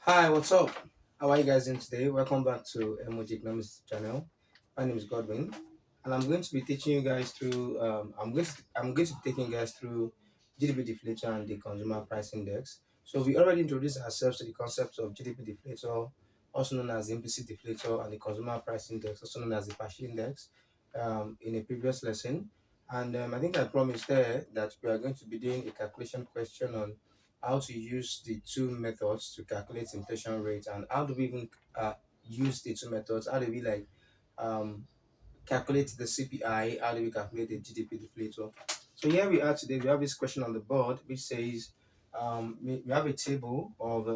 Hi, what's up? How are you guys doing today? Welcome back to Economics channel. My name is Godwin, and I'm going to be teaching you guys through. I'm going to be taking you guys through GDP deflator and the consumer price index. So we already introduced ourselves to the concept of GDP deflator, also known as the implicit deflator, and the consumer price index, also known as the partial index, in a previous lesson. And I think I promised there that we are going to be doing a calculation question on how to use the two methods to calculate inflation rate, and how do we even use the two methods. How do we um, calculate the CPI? How do we calculate the GDP deflator? So here we are today. We have this question on the board which says we have a table of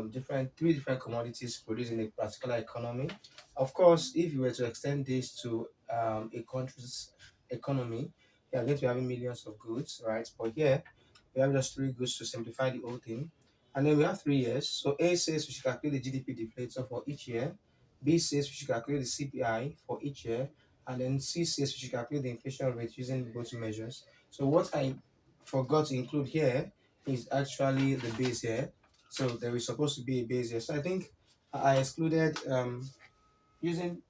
three different commodities produced in a particular economy. Of course, if you were to extend this to a country's economy, you are going to be having millions of goods, right? But here we have just three goods to simplify the whole thing. And then we have 3 years. So A says we should calculate the GDP deflator for each year. B says we should calculate the CPI for each year. And then C says we should calculate the inflation rate using both measures. So what I forgot to include here is actually the base year. So there is supposed to be a base year. So I think I excluded using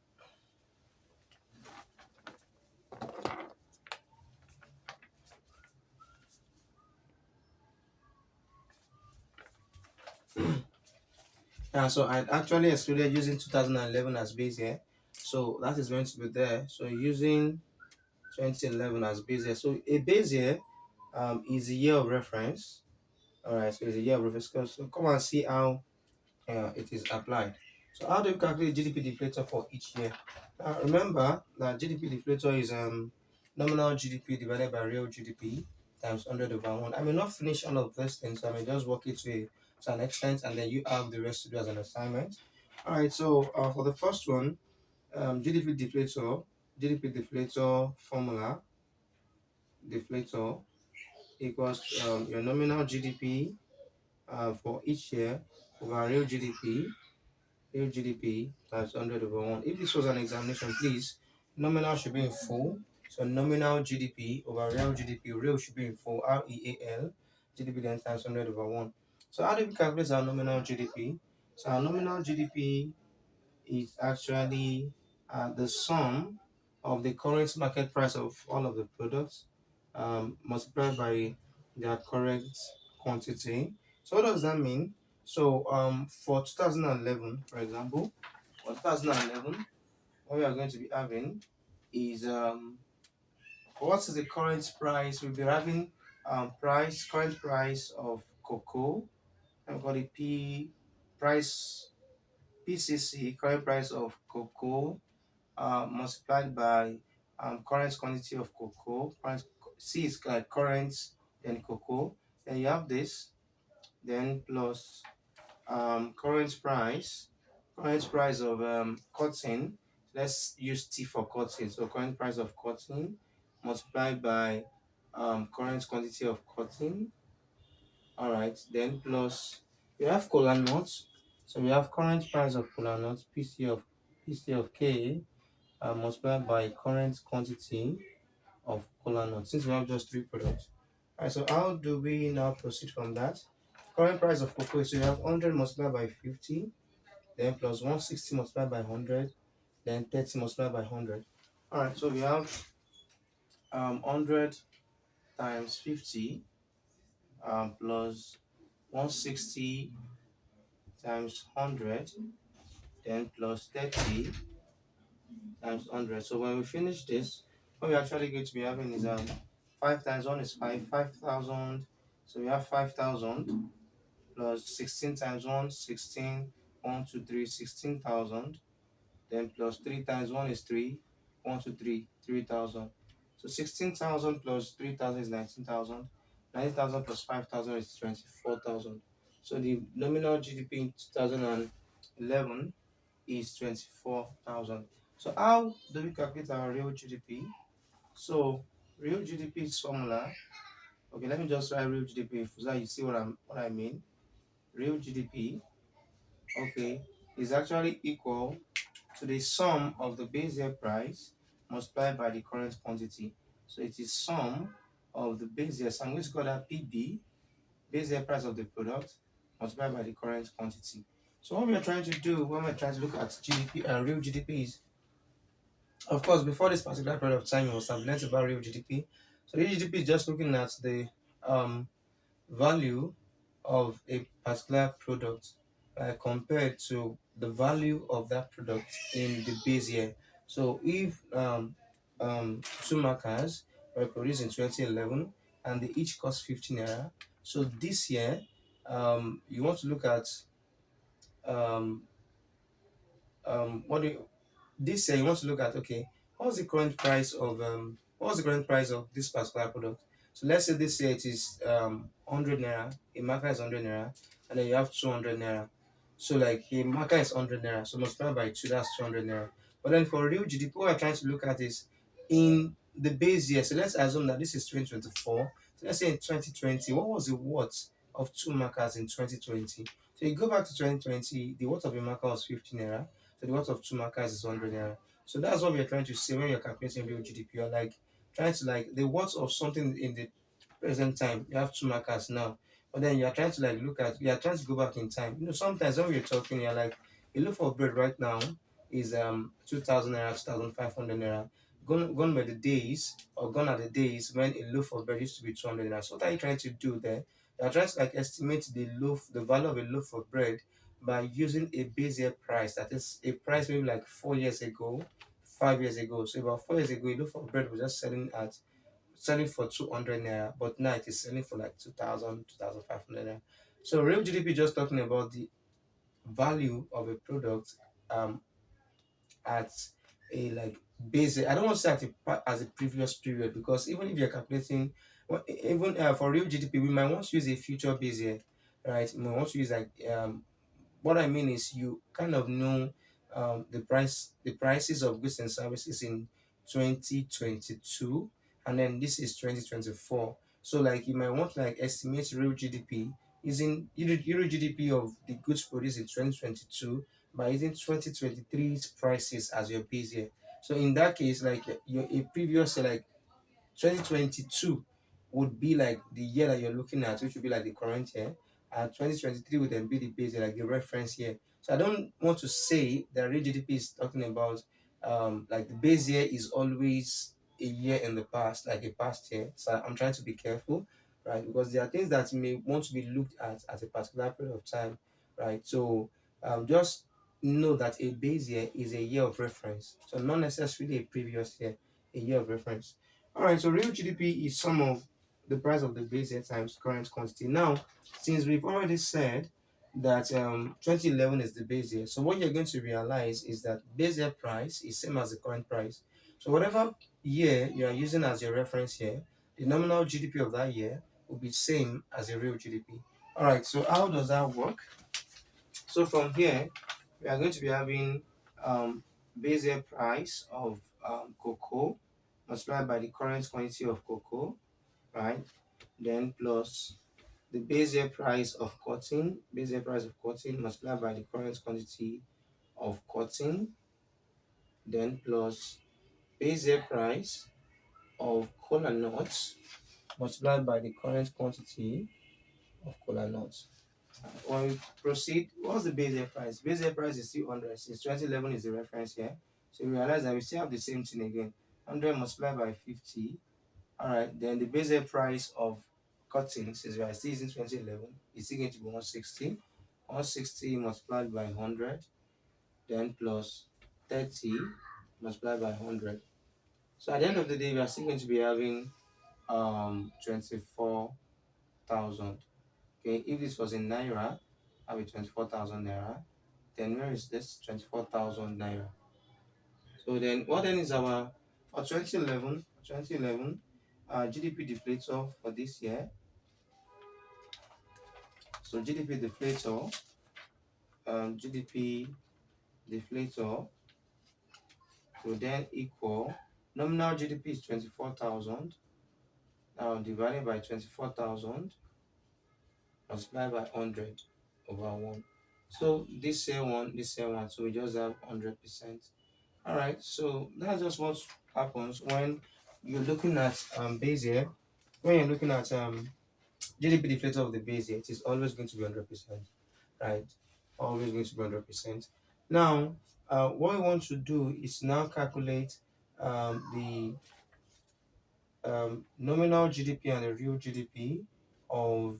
so I actually excluded using 2011 as base year. So that is going to be there. So using 2011 as base year. So a base year is a year of reference. All right, so it's a year of reference. So come and see how it is applied. So how do you calculate GDP deflator for each year? Remember that GDP deflator is nominal GDP divided by real GDP times 100 over 1. I may not finish all of this things, so I may just work it to an extent, and then you have the rest to do as an assignment. All right, so for the first one, GDP deflator formula, deflator equals your nominal GDP for each year over real GDP times 100 over 1. If this was an examination, please, nominal should be in full. So nominal GDP over real GDP, real should be in full, REAL, GDP then times 100 over 1. So how do we calculate our nominal GDP? So our nominal GDP is actually the sum of the current market price of all of the products multiplied by their current quantity. So what does that mean? So for 2011, for example, for 2011, what we are going to be having is what is the current price? We'll be having current price of cocoa. I've got a price PCC, current price of cocoa multiplied by current quantity of cocoa. C is like current, then cocoa. Then you have this, then plus current price of cotton. Let's use T for cotton. So current price of cotton multiplied by current quantity of cotton. All right, then plus we have cola nuts. So we have current price of cola nuts, PC of K multiplied by current quantity of cola nuts, since we have just three products. Alright, so how do we now proceed from that? Current price of cocoa, so you have 100 multiplied by 50, then plus 160 multiplied by 100, then 30 multiplied by 100. Alright, so we have 100 times 50 plus 160 times 100, then plus 30 times 100. So when we finish this, what we're actually going to be having is 5 times 1 is 5,000. So we have 5,000 plus 16 times 1, 16, 1, 2, 3, 16,000. Then plus 3 times 1 is 3, 1, 2, 3, 3,000. So 16,000 plus 3,000 is 19,000. 19,000 plus 5,000 is 24,000. So the nominal GDP in 2011 is 24,000. So how do we calculate our real GDP? So real GDP's formula. Okay, let me just write real GDP so that you see what I mean. Real GDP, okay, is actually equal to the sum of the base year price multiplied by the current quantity. So it is sum of the base year. So I'm going to call that PB, base year price of the product multiplied by the current quantity. So what we are trying to do when we're trying to look at GDP and real GDP is, of course, before this particular period of time, you must have learned about real GDP. So real GDP is just looking at the um, value of a particular product compared to the value of that product in the base year. So if two markers were produced in 2011 and they each cost 15 naira, so this year you want to look at um, what do you, this year you want to look at, okay, what's the current price of this particular product. So let's say this year it is 100 naira, a marker is 100 naira, and then you have 200 naira. So like a marker is 100 naira, so multiply by 2, that's 200 naira. But then for real GDP, what we're trying to look at is in the base year. So let's assume that this is 2024. So let's say in 2020, what was the worth of two markers in 2020? So you go back to 2020, the worth of a marker was 15 naira, so the worth of two markers is 100 naira. So that's what we're trying to say when you're calculating real GDP. You're like trying to like the worth of something in the present time. You have two markers now, but then you're trying to like look at, you're trying to go back in time. You know, sometimes when we're talking, you're like a loaf of bread right now is 2,000 naira, 2,500 naira. Gone by the days, or gone are the days when a loaf of bread used to be 200 naira. So what are you trying to do there? You're trying to like estimate the value of a loaf of bread by using a base year price, that is a price maybe like 4 years ago, 5 years ago. So about 4 years ago, a loaf of bread was just selling for 200 naira, but now it is selling for like 2,000, 2,500 naira. So real GDP just talking about the value of a product um at a like base. I don't want to say as a previous period, because even if you're calculating, well, even for real GDP, we might want to use a future base year, right? We might want to use like what I mean is you kind of know the prices of goods and services in 2022, and then this is 2024. So like you might want to like estimate real GDP using Euro GDP of the goods produced in 2022 by using 2023's prices as your base year. So in that case, like your a previous like 2022 would be like the year that you're looking at, which would be like the current year, and 2023 would then be the base year, like the reference year. So I don't want to say that real GDP is talking about like the base year is always a year in the past, like a past year. So I'm trying to be careful, right? Because there are things that may want to be looked at a particular period of time, right? So just know that a base year is a year of reference, so not necessarily a previous year, a year of reference. All right, so real GDP is sum of the price of the base year times current quantity. Now, since we've already said that 2011 is the base year, so what you're going to realize is that base year price is same as the current price. So whatever year you are using as your reference year, the nominal GDP of that year will be same as the real GDP. All right, so how does that work? So from here, we are going to be having base year price of cocoa multiplied by the current quantity of cocoa, right? Then plus the base year price of cotton, base year price of cotton multiplied by the current quantity of cotton, then plus base year price of cola nuts multiplied by the current quantity of cola nuts. When we proceed, what's the base year price? Base year price is still 100 since 2011 is the reference year. So we realize that we still have the same thing again. 100 multiplied by 50. All right, then the base year price of cotton, since we are still using 2011, is still going to be 160. 160 multiplied by 100, then plus 30 multiplied by 100. So at the end of the day, we are still going to be having 24,000. Okay, if this was in naira, I have 24,000 naira. Then where is this 24,000 naira? So then, what then is our for 2011? 2011, GDP deflator for this year. So GDP deflator will then equal nominal GDP is 24,000. Now divided by 24,000 multiplied by 100 over 1. So this say 1, this say 1, so we just have 100%. All right, so that's just what happens when you're looking at base year. When you're looking at GDP deflator of the base year, it is always going to be 100%, right? always going to be 100%. Now, what we want to do is now calculate the nominal GDP and the real GDP of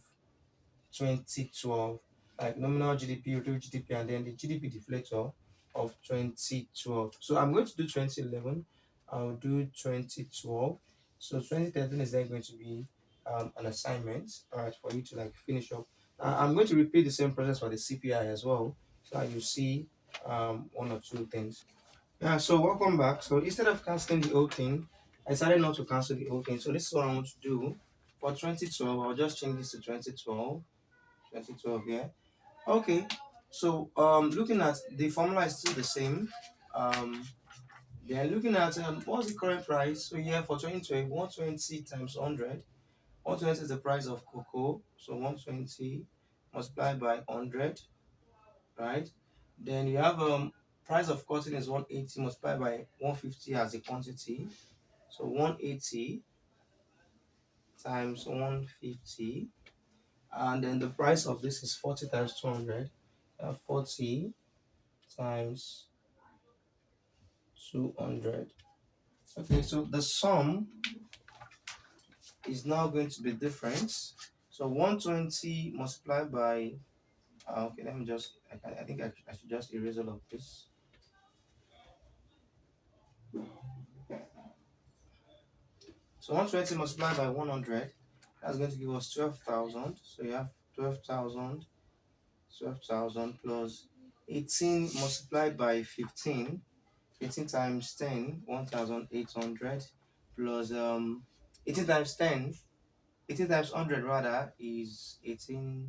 2012, like nominal GDP, real GDP, and then the GDP deflator of 2012. So I'm going to do 2011, I'll do 2012. So 2013 is then going to be an assignment, all right, for you to like finish up. I'm going to repeat the same process for the CPI as well, so that you see one or two things. Yeah, so welcome back. So instead of canceling the whole thing, I decided not to cancel the whole thing. So this is what I want to do. For 2012, I'll just change this to 2012. 2012, yeah. Okay. So looking at the formula is still the same. Um then looking at what's the current price? So yeah, for 2012, 120 times 100. 120 is the price of cocoa. So 120 multiplied by 100, right? Then you have price of cotton is 180 multiplied by 150 as a quantity. So 180 times 150. And then the price of this is 40 times 200. 40 times 200. Okay, so the sum is now going to be different. So 120 multiplied by, okay, let me just, I think I should just erase all of this. So 120 multiplied by 100, that's going to give us 12,000. So you have 12,000, 12,000 plus 18 multiplied by 15, 18 times 10, 1,800 plus 18 times 10, 18 times 100 rather is 18,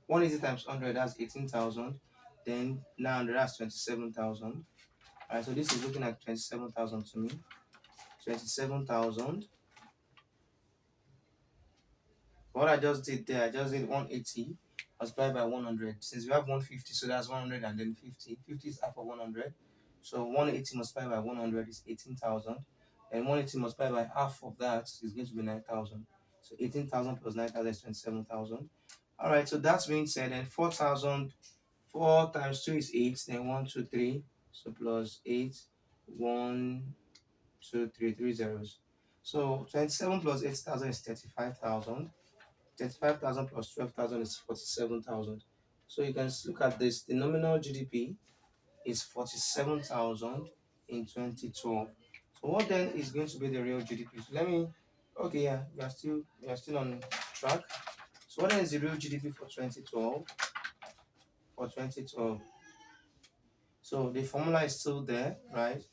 180 times 100, that's 18,000. Then 900, that's 27,000. Alright, so this is looking at 27,000 to me. 27,000. What I just did there, I just did 180 multiplied by 100. Since we have 150, so that's 100 and then 50. 50 is half of 100. So 180 multiplied by 100 is 18,000. And 180 multiplied by half of that is going to be 9,000. So 18,000 plus 9,000 is 27,000. All right, so that's being said, and 4,000, 4 times 2 is 8, then 1, 2, 3. So plus 8, 1, 2, 3, 3 zeros. So 27 plus 8,000 is 35,000. 35,000 plus 12,000 is 47,000. So you can look at this. The nominal GDP is 47,000 in 2012. So what then is going to be the real GDP? So let me. Okay, yeah, we are still on track. So what then is the real GDP for 2012? For 2012. So the formula is still there, right?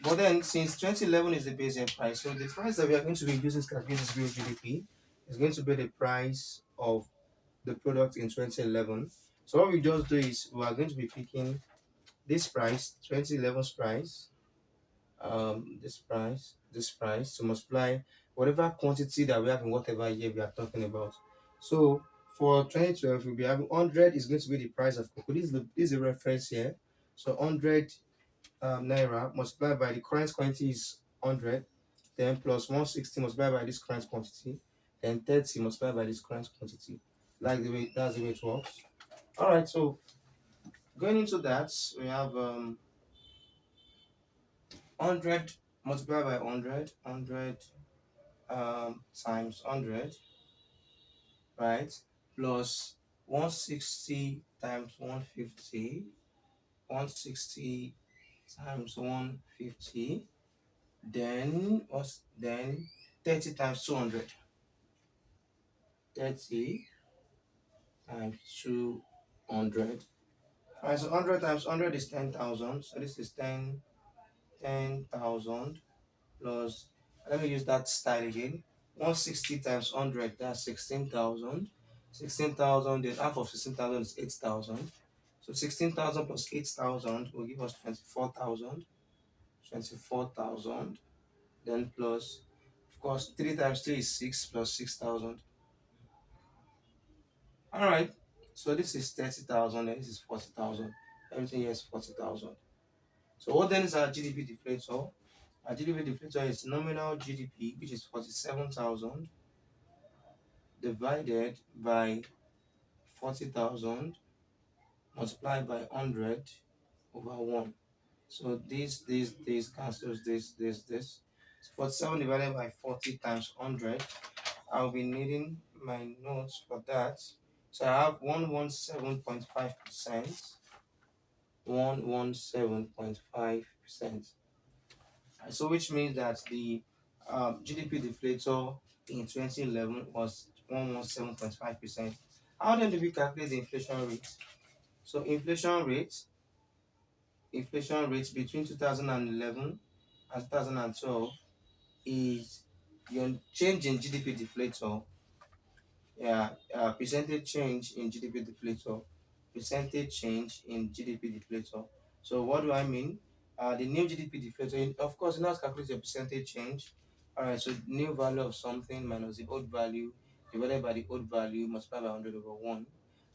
But then since 2011 is the base year price, so the price that we are going to be using to calculate this real GDP is going to be the price of the product in 2011. So what we just do is we are going to be picking this price, 2011's price, this price to multiply whatever quantity that we have in whatever year we are talking about. So for 2012, we'll be having 100 is going to be the price of cocoa. This is the reference here. So 100 naira multiplied by the current quantity is 100, then plus 160 multiplied by this current quantity, then 30 multiplied by this current quantity. That's the way it works. All right, so going into that, we have 100 multiplied by 100, 100 times 100, right? Plus 160 times 150, 160 times 150, then 30 times 200, 30 times 200. All right, so 100 times 100 is 10,000. So this is 10,000 plus, let me use that style again. 160 times 100, that's 16,000. 16,000, then half of 16,000 is 8,000. So 16,000 plus 8,000 will give us 24,000. 24,000. Then plus, of course, 3 times 3 is 6 plus 6,000. All right. So this is 30,000 and this is 40,000. Everything here is 40,000. So what then is our GDP deflator? Our GDP deflator is nominal GDP, which is 47,000 divided by 40,000 multiplied by 100 over 1. So this cancels this. So 47 divided by 40 times 100. I'll be needing my notes for that. So I have 117.5%. 117.5%. So which means that the GDP deflator in 2011 was 117.5%. How then do we calculate the inflation rate? So inflation rate between 2011 and 2012 is your change in GDP deflator. Yeah, percentage change in GDP deflator. Percentage change in GDP deflator. So what do I mean? The new GDP deflator, of course, you know how to calculate your percentage change. All right, so new value of something minus the old value divided by the old value multiplied by 100 over 1.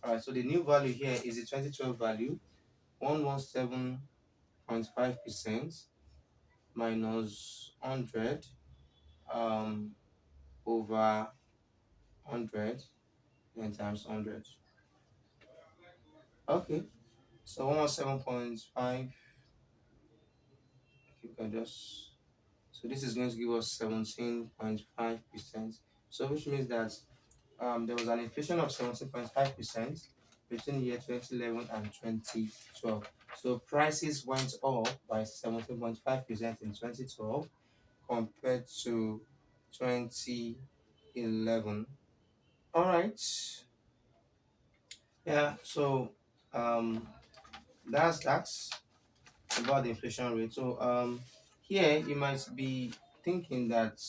All right, so the new value here is the 2012 value, 117.5% minus 100 over 100 then times 100. Okay, so 117.5, you can just, so this is going to give us 17.5%. So which means that there was an inflation of 17.5% between the year 2011 and 2012. So prices went up by 17.5% in 2012 compared to 2011. All right. Yeah. So um, that's about the inflation rate. So here you might be thinking that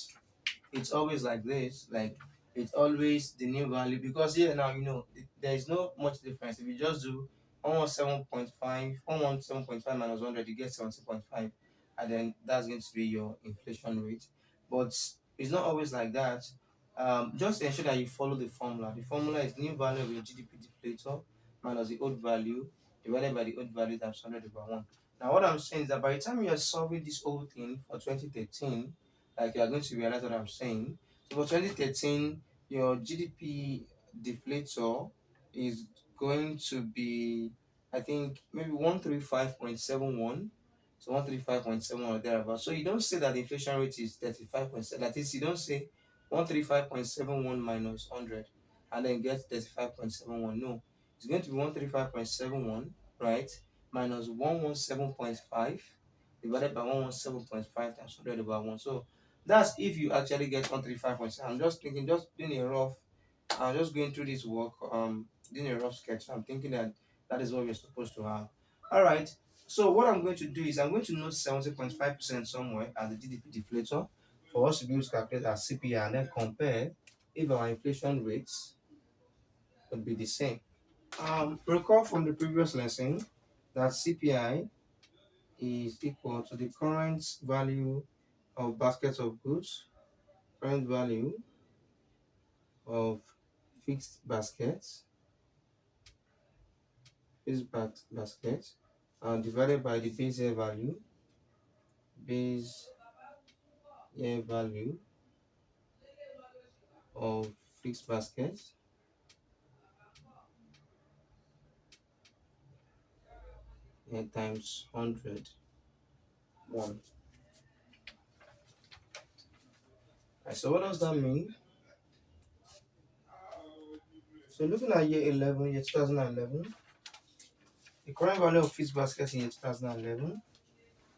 it's always like this, like it's always the new value, because here now there is no much difference. If you just do 117.5 minus 100, you get 17.5, and then that's going to be your inflation rate. But it's not always like that. Just ensure that you follow the formula. The formula is new value of your GDP deflator minus the old value divided by the old value times 100 over 1. Now what I'm saying is that by the time you're solving this whole thing for 2013, like you are going to realize what I'm saying. So for 2013, your GDP deflator is going to be, I think, maybe 135.71. So 135.71 or thereabouts. So you don't say that the inflation rate is 35.7. That is, you don't say 135.71 minus 100 and then get 35.71. No, it's going to be 135.71, right? Minus 117.5 divided by 117.5 times 100 over 1. So that's if you actually get 135.7. I'm just thinking, just doing a rough, I'm just going through this work, doing a rough sketch. I'm thinking that that is what we're supposed to have. All right. So what I'm going to do is I'm going to note 70.5% somewhere as the GDP deflator for us to be able to calculate our CPI and then compare if our inflation rates would be the same. Recall from the previous lesson that CPI is equal to the current value of basket of goods, current value of fixed baskets, basket, divided by the base year value of fixed baskets, and times 100. One. Right, so what does that mean? So looking at year 2011, the current value of fixed baskets in year 2011.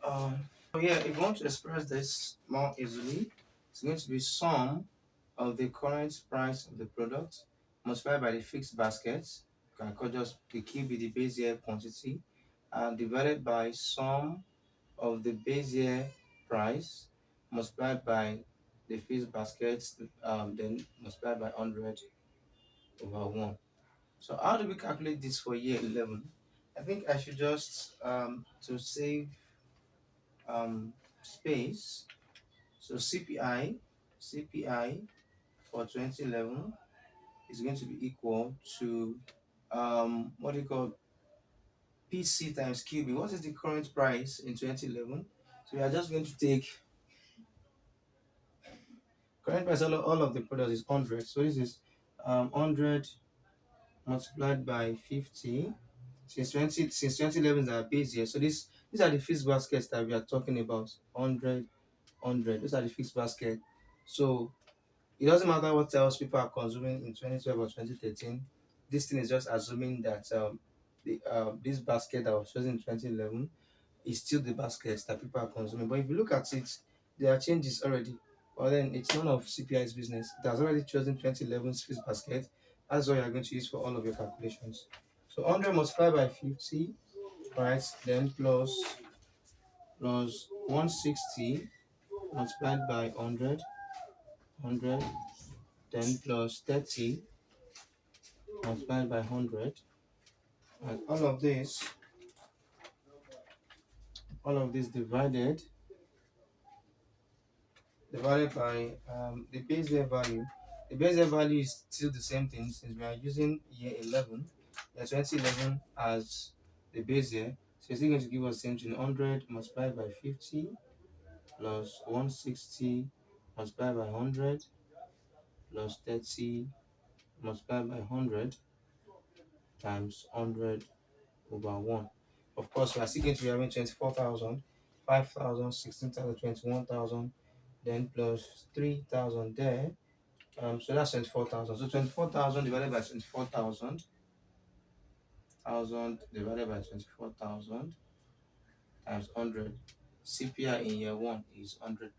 So yeah, if you want to express this more easily, it's going to be sum of the current price of the product multiplied by the fixed baskets. You can call just the QB, the base year quantity, and divided by sum of the base year price multiplied by the fixed baskets, then multiplied by 100 over 1. So how do we calculate this for year 11? I think I should just, to save space, so CPI for 2011 is going to be equal to what do you call PC times QB. What is the current price in 2011? So we are just going to take current price, all of the products is 100. So this is 100 multiplied by 50 since 2011 is our base year. So these are the fixed baskets that we are talking about. 100. Those are the fixed basket. So it doesn't matter what else people are consuming in 2012 or 2013. This thing is just assuming that this basket that was chosen in 2011 is still the baskets that people are consuming. But if you look at it, there are changes already. But then it's none of CPI's business. It has already chosen 2011's fixed basket. That's what you're going to use for all of your calculations. So 100 multiplied by 50, right? Then plus 160 multiplied by 100, then plus 30 multiplied by 100. And all of this divided by the base year value. The base year value is still the same thing since we are using year 11, year 2011 as the base year. So it's still going to give us the same thing: 100 multiplied by 50 plus 160 multiplied by 100 plus 30 multiplied by 100 times 100 over 1. Of course, we are still going to be having 24,000, 5,000, 16,000, 21,000, then plus 3,000 there. So that's 24,000. So 24,000 divided by 24,000, 1,000 divided by 24,000 times 100. CPI in year one is 100%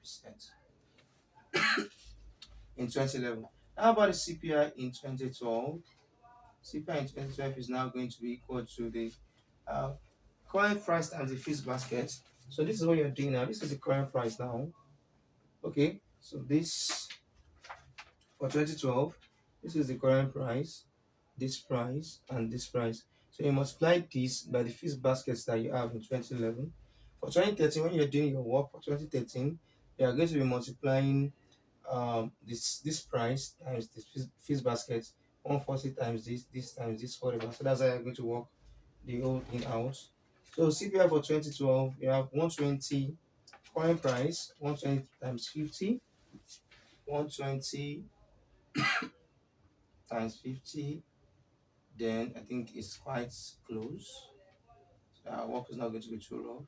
in 2011. How about the CPI in 2012? CPI in 2012 is now going to be equal to the uh, current price times the fixed basket. So this is what you're doing now. This is the current price now. Okay, so this for 2012, this is the current price, this price, and this price. So you multiply this by the fixed baskets that you have in 2011. For 2013, when you're doing your work for 2013, you are going to be multiplying this price times this fixed basket, 140 times this times this, whatever. So that's how you're going to work the whole thing out. So CPI for 2012, you have 120 current price, 120 times 50, 120 times 50, then I think it's quite close. So our work is not going to be too rough.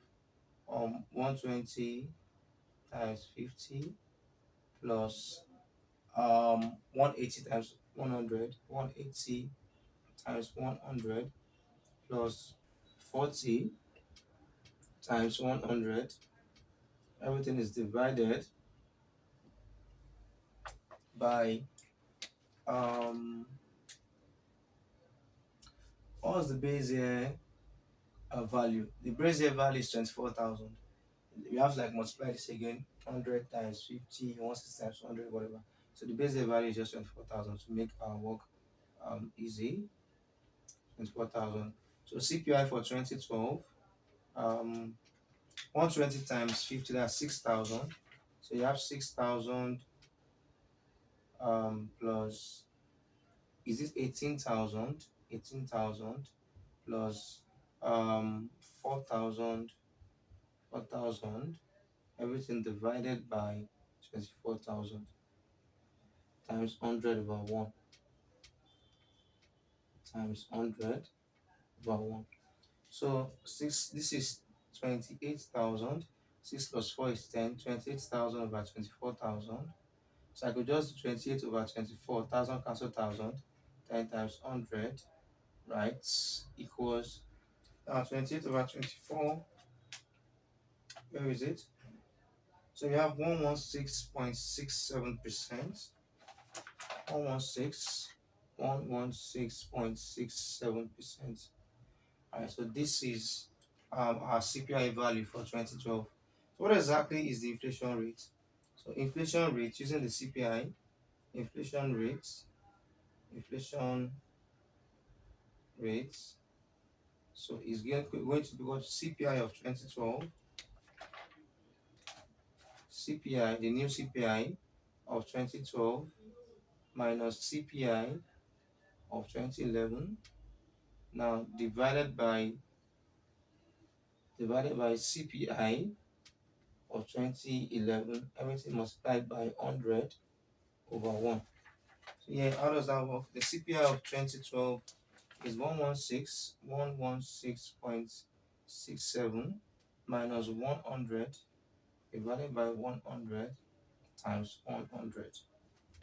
120 times 50 plus 180 times 100, 180 times 100 plus 40 times 100. Everything is divided by what's the base year value? The base year value is 24,000. We have to like multiply this again: 100 times 50, 160 times 100, whatever. So the base year value is just 24,000 to make our work easy. 24,000. So CPI for 2012, 120 times 50, that's 6,000. So you have 6,000 plus, is this 18,000? 18,000 plus 4,000, 4,000, everything divided by 24,000 times 100 over 1 times 100 over 1. So this is 28,000. 6 plus 4 is 10. 28,000 over 24,000. So I could just do 28 over 24. 1,000 cancel 1,000. 10 times 100, right, equals 28 over 24. Where is it? So we have 116.67%. 116.67%. All right, so this is our CPI value for 2012. So what exactly is the inflation rate? So inflation rate using the CPI, inflation rates, inflation rates. So it's going to be what CPI of 2012, CPI, the new CPI of 2012 minus CPI of 2011, now divided by CPI of 2011, everything multiplied by 100 over 1. So yeah, how does that work? The CPI of 2012 is 116.67 minus 100 divided by 100 times 100.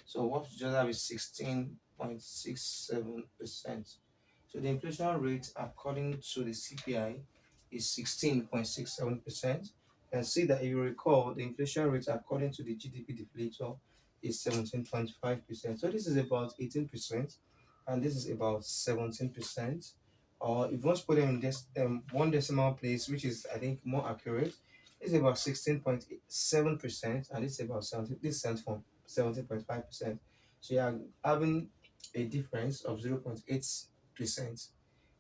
So what we just have is 16.67%. So the inflation rate according to the CPI is 16.67%. And see that if you recall, the inflation rate according to the GDP deflator is 17.5%. So this is about 18%, and this is about 17%. Or if you want to put them in this one decimal place, which is I think more accurate, it's about 16.7%, and it's about 17. This stands for 17.5%. So you are having a difference of 0.8%.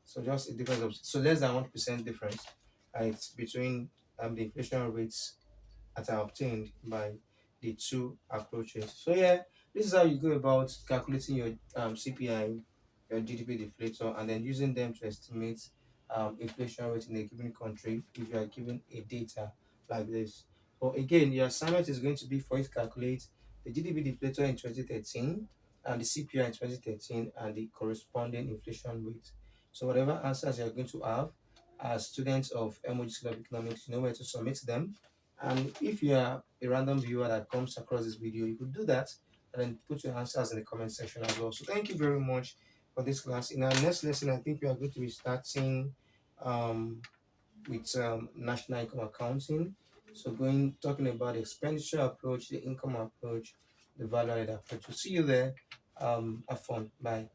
So just a difference of so less than 1% difference, right, between the inflation rates that are obtained by the two approaches. So yeah, this is how you go about calculating your CPI, your GDP deflator, and then using them to estimate inflation rate in a given country if you are given a data like this. But again, your assignment is going to be for you to calculate the GDP deflator in 2013 and the CPI in 2013 and the corresponding inflation rate. So whatever answers you're going to have as students of MOG School of Economics, you know where to submit them. And if you are a random viewer that comes across this video, you could do that and then put your answers in the comment section as well. So thank you very much for this class. In our next lesson, I think we are going to be starting um, with national income accounting. So talking about the expenditure approach, the income approach, the value added approach. We'll see you there. Have fun. Bye.